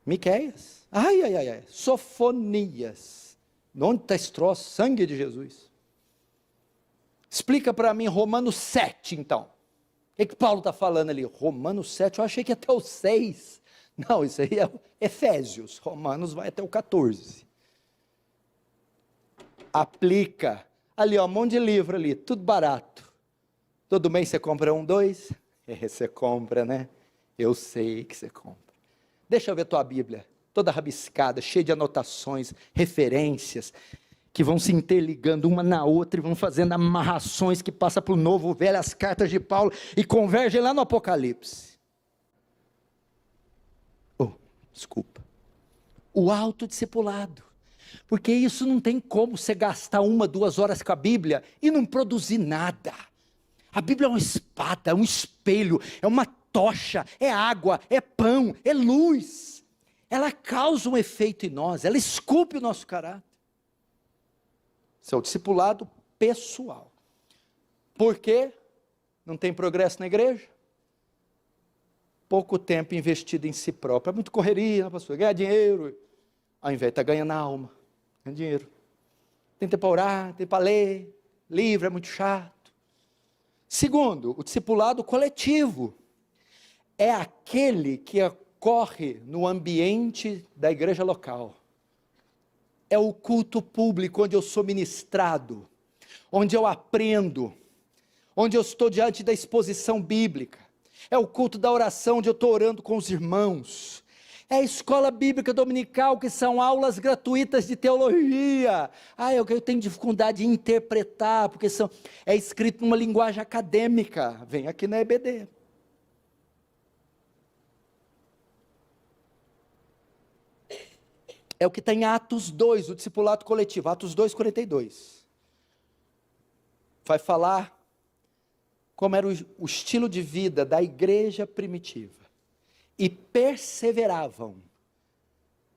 Miqueias? Ai. Sofonias. Onde está esse troço? Sangue de Jesus. Explica para mim Romanos 7, então. O que Paulo está falando ali? Romanos 7, eu achei que até o 6. Não, isso aí é Efésios. Romanos vai até o 14. Aplica. Ali, ó, um monte de livro ali, tudo barato. Todo mês você compra 1, 2. Você compra, né? Eu sei que você compra. Deixa eu ver tua Bíblia, toda rabiscada, cheia de anotações, referências, que vão se interligando uma na outra e vão fazendo amarrações que passam para o Novo Velho, as cartas de Paulo, e convergem lá no Apocalipse. Desculpa. O autodiscipulado. Porque isso não tem como você gastar 1, 2 horas com a Bíblia e não produzir nada. A Bíblia é uma espada, é um espelho, é uma tocha, é água, é pão, é luz. Ela causa um efeito em nós, ela esculpe o nosso caráter. Esse é o discipulado pessoal. Por quê? Não tem progresso na igreja? Pouco tempo investido em si próprio. É muito correria, pastor, ganhar dinheiro, ao invés de estar ganhando alma, ganhando dinheiro. Tem tempo para orar, tem tempo para ler, livro é muito chato. Segundo, o discipulado coletivo. É aquele que ocorre no ambiente da igreja local. É o culto público onde eu sou ministrado, onde eu aprendo, onde eu estou diante da exposição bíblica. É o culto da oração onde eu estou orando com os irmãos. É a escola bíblica dominical, que são aulas gratuitas de teologia. Eu tenho dificuldade em interpretar, porque é escrito numa linguagem acadêmica. Vem aqui na EBD. É o que está em Atos 2, o discipulado coletivo, Atos 2:42. Vai falar como era o estilo de vida da igreja primitiva. E perseveravam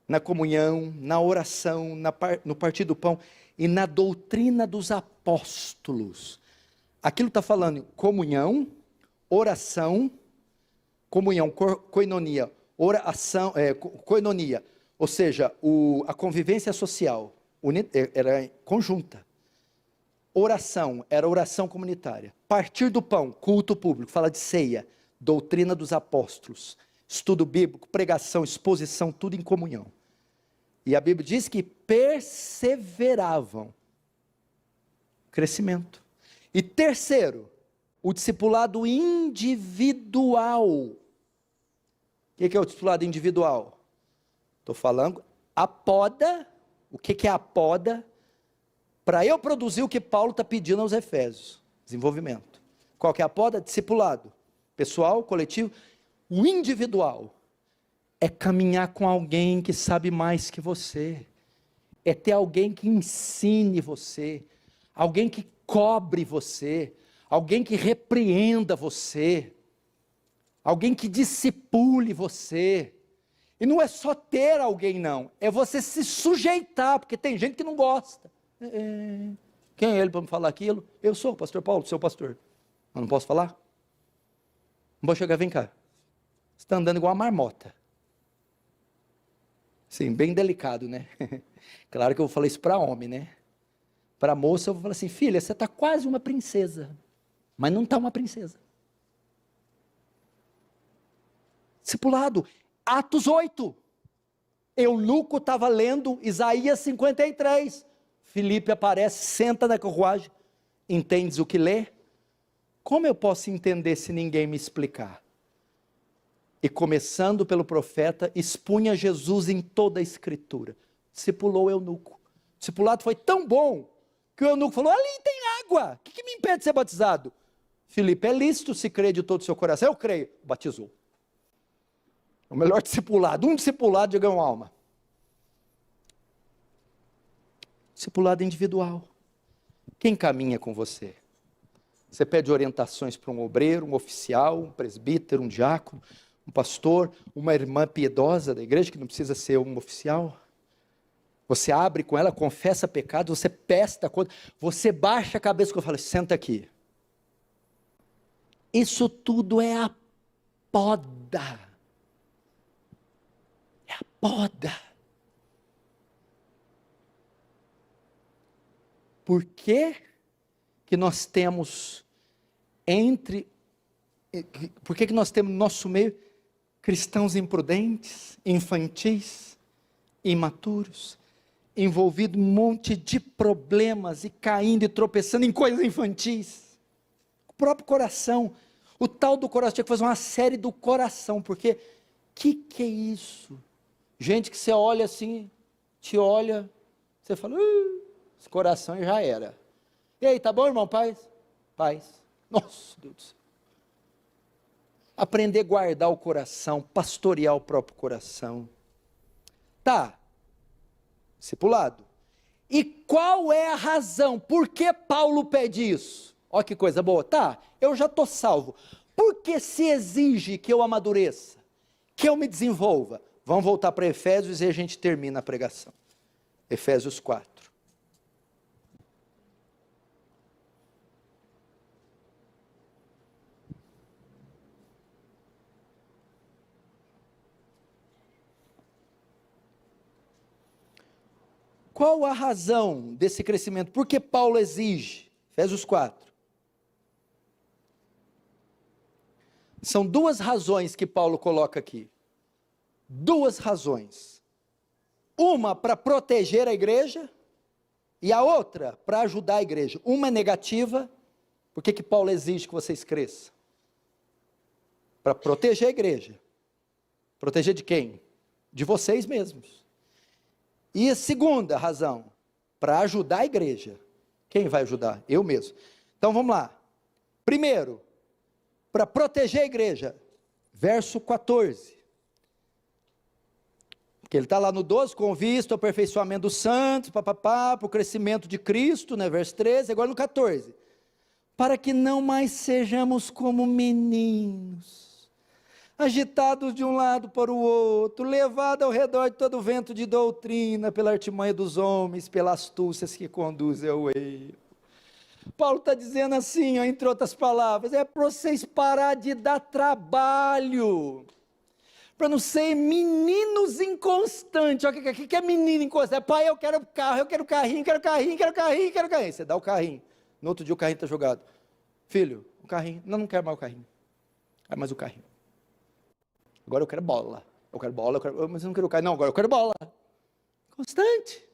na comunhão, na oração, no partir do pão e na doutrina dos apóstolos. Aquilo está falando comunhão, oração, comunhão, koinonia, oração, koinonia. Ou seja, a convivência social era conjunta. Oração era oração comunitária. Partir do pão, culto público, fala de ceia, doutrina dos apóstolos, estudo bíblico, pregação, exposição, tudo em comunhão. E a Bíblia diz que perseveravam. Crescimento. E terceiro, o discipulado individual. O que é o discipulado individual? Estou falando, a poda, o que é a poda? Para eu produzir o que Paulo está pedindo aos Efésios, desenvolvimento. Qual que é a poda? Discipulado, pessoal, coletivo. O individual é caminhar com alguém que sabe mais que você, é ter alguém que ensine você, alguém que cobre você, alguém que repreenda você, alguém que discipule você. E não é só ter alguém, não, é você se sujeitar, porque tem gente que não gosta. Quem é ele para me falar aquilo? Eu sou o pastor Paulo, seu pastor. Eu não posso falar? Não vou chegar, vem cá. Você está andando igual uma marmota. Sim, bem delicado, né? Claro que eu vou falar isso para homem, né? Para moça eu vou falar assim, filha, você está quase uma princesa, mas não está uma princesa. Discipulado, Atos 8. Eunuco estava lendo Isaías 53. Filipe aparece, senta na carruagem. Entendes o que lê? Como eu posso entender se ninguém me explicar? E começando pelo profeta, expunha Jesus em toda a escritura. Discipulou o eunuco. O discipulado foi tão bom, que o eunuco falou, ali tem água, o que me impede de ser batizado? Filipe, é lícito se crer de todo o seu coração? Eu creio. Batizou. O melhor discipulado, um discipulado de ganhar uma alma. Discipulado individual. Quem caminha com você? Você pede orientações para um obreiro, um oficial, um presbítero, um diácono, um pastor, uma irmã piedosa da igreja, que não precisa ser um oficial. Você abre com ela, confessa pecado, você pesta contra, você baixa a cabeça e fala, senta aqui. Isso tudo é a poda. É a poda. Por que nós temos por que nós temos no nosso meio cristãos imprudentes, infantis, imaturos, envolvidos em um monte de problemas e caindo e tropeçando em coisas infantis? O próprio coração, o tal do coração, tinha que fazer uma série do coração, porque que é isso? Gente que você olha assim, te olha, você fala, esse coração já era. E aí, tá bom, irmão? Paz? Paz. Nossa, Deus do céu. Aprender a guardar o coração, pastorear o próprio coração. Tá, discipulado. E qual é a razão? Por que Paulo pede isso? Olha que coisa boa. Tá, eu já estou salvo. Por que se exige que eu amadureça? Que eu me desenvolva? Vamos voltar para Efésios e a gente termina a pregação. Efésios 4. Qual a razão desse crescimento? Por que Paulo exige? Efésios 4. São duas razões que Paulo coloca aqui. Duas razões. Uma para proteger a igreja e a outra para ajudar a igreja. Uma é negativa. Por que Paulo exige que vocês cresçam? Para proteger a igreja. Proteger de quem? De vocês mesmos. E a segunda razão, para ajudar a igreja. Quem vai ajudar? Eu mesmo. Então vamos lá. Primeiro, para proteger a igreja, verso 14. Porque ele está lá no 12, com vista ao aperfeiçoamento dos santos, para o crescimento de Cristo, né? Verso 13, agora no 14. Para que não mais sejamos como meninos, agitados de um lado para o outro, levados ao redor de todo vento de doutrina, pela artimanha dos homens, pelas astúcias que conduzem ao erro. Paulo está dizendo assim, ó, entre outras palavras, é para vocês parar de dar trabalho, para não ser meninos inconstantes. Olha o que é menino inconstante? Pai, eu quero carro, eu quero carrinho, quero carrinho, quero carrinho, quero carrinho. Você dá o carrinho, no outro dia o carrinho está jogado. Filho, o carrinho, não quero mais o carrinho, quero mais o carrinho. Agora eu quero bola, mas eu não quero carrinho, não, agora eu quero bola. Constante.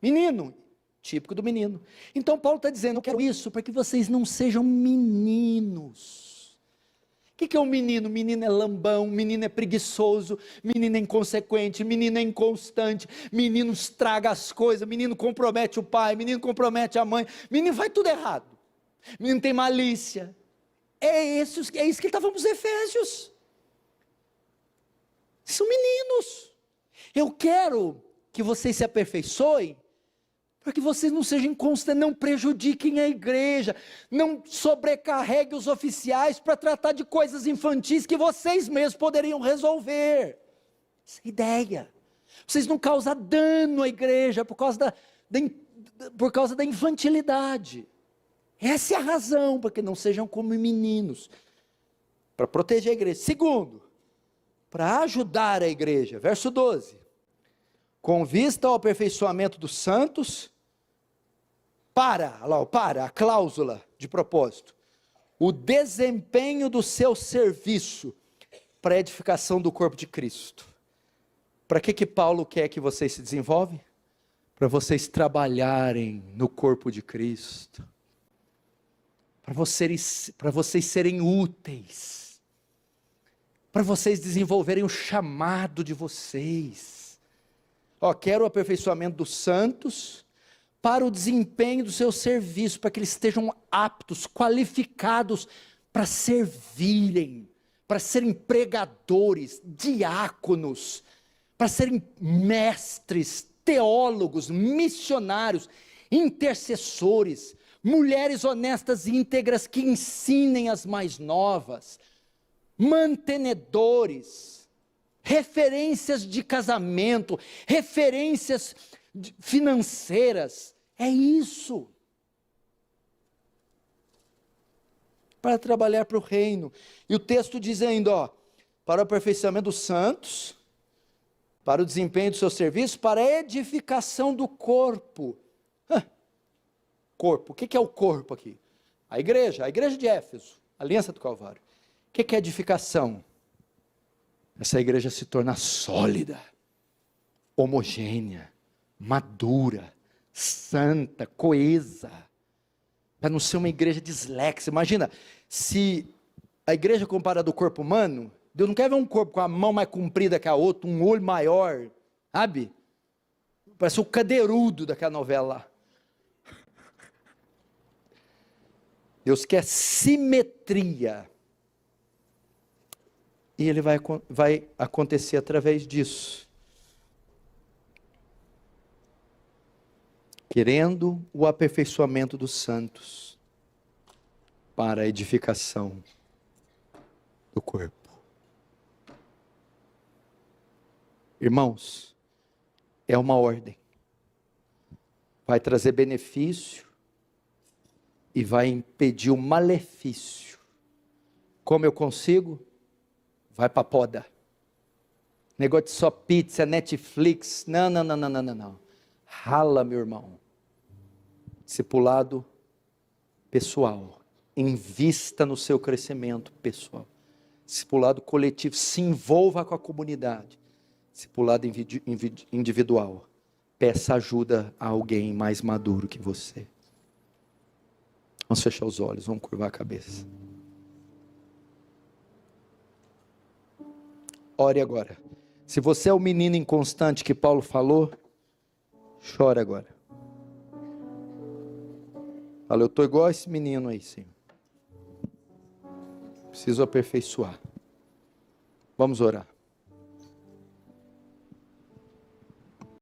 Menino, típico do menino. Então Paulo está dizendo, eu quero isso para que vocês não sejam meninos. O que é um menino? Menino é lambão, menino é preguiçoso, menino é inconsequente, menino é inconstante, menino estraga as coisas, menino compromete o pai, menino compromete a mãe, menino faz tudo errado, menino tem malícia. É isso que ele está falando para os Efésios. São meninos. Eu quero que vocês se aperfeiçoem, para que vocês não sejam inconstantes, não prejudiquem a igreja, não sobrecarreguem os oficiais para tratar de coisas infantis que vocês mesmos poderiam resolver. Essa é a ideia. Vocês não causam dano à igreja por causa da infantilidade. Essa é a razão, para que não sejam como meninos, para proteger a igreja. Segundo, para ajudar a igreja, verso 12, com vista ao aperfeiçoamento dos santos, a cláusula de propósito, o desempenho do seu serviço para a edificação do corpo de Cristo. Para que Paulo quer que vocês se desenvolvem? Para vocês trabalharem no corpo de Cristo, para vocês serem úteis, para vocês desenvolverem o chamado de vocês. Quero o aperfeiçoamento dos santos para o desempenho do seu serviço, para que eles estejam aptos, qualificados para servirem, para serem pregadores, diáconos, para serem mestres, teólogos, missionários, intercessores, mulheres honestas e íntegras que ensinem as mais novas, mantenedores, referências de casamento, referências financeiras. É isso. Para trabalhar para o reino. E o texto diz ainda, para o aperfeiçoamento dos santos, para o desempenho do seu serviço, para a edificação do corpo. Corpo, o que é o corpo aqui? A igreja de Éfeso, a Aliança do Calvário. O que é edificação? Essa igreja se torna sólida, homogênea, madura, santa, coesa, para não ser uma igreja dislexa. Imagina, se a igreja comparada ao corpo humano, Deus não quer ver um corpo com a mão mais comprida que a outra, um olho maior, sabe? Parece o cadeirudo daquela novela lá. Deus quer simetria. E ele vai acontecer através disso. Querendo o aperfeiçoamento dos santos para a edificação do corpo. Irmãos, é uma ordem. Vai trazer benefício e vai impedir o malefício. Como eu consigo? Vai para a poda. Negócio de só pizza, Netflix. Não. Rala, meu irmão. Discipulado pessoal. Invista no seu crescimento pessoal. Discipulado coletivo. Se envolva com a comunidade. Discipulado individual. Peça ajuda a alguém mais maduro que você. Vamos fechar os olhos, vamos curvar a cabeça. Ore agora. Se você é o menino inconstante que Paulo falou, chora agora. Fala, eu estou igual a esse menino aí, Senhor. Preciso aperfeiçoar. Vamos orar.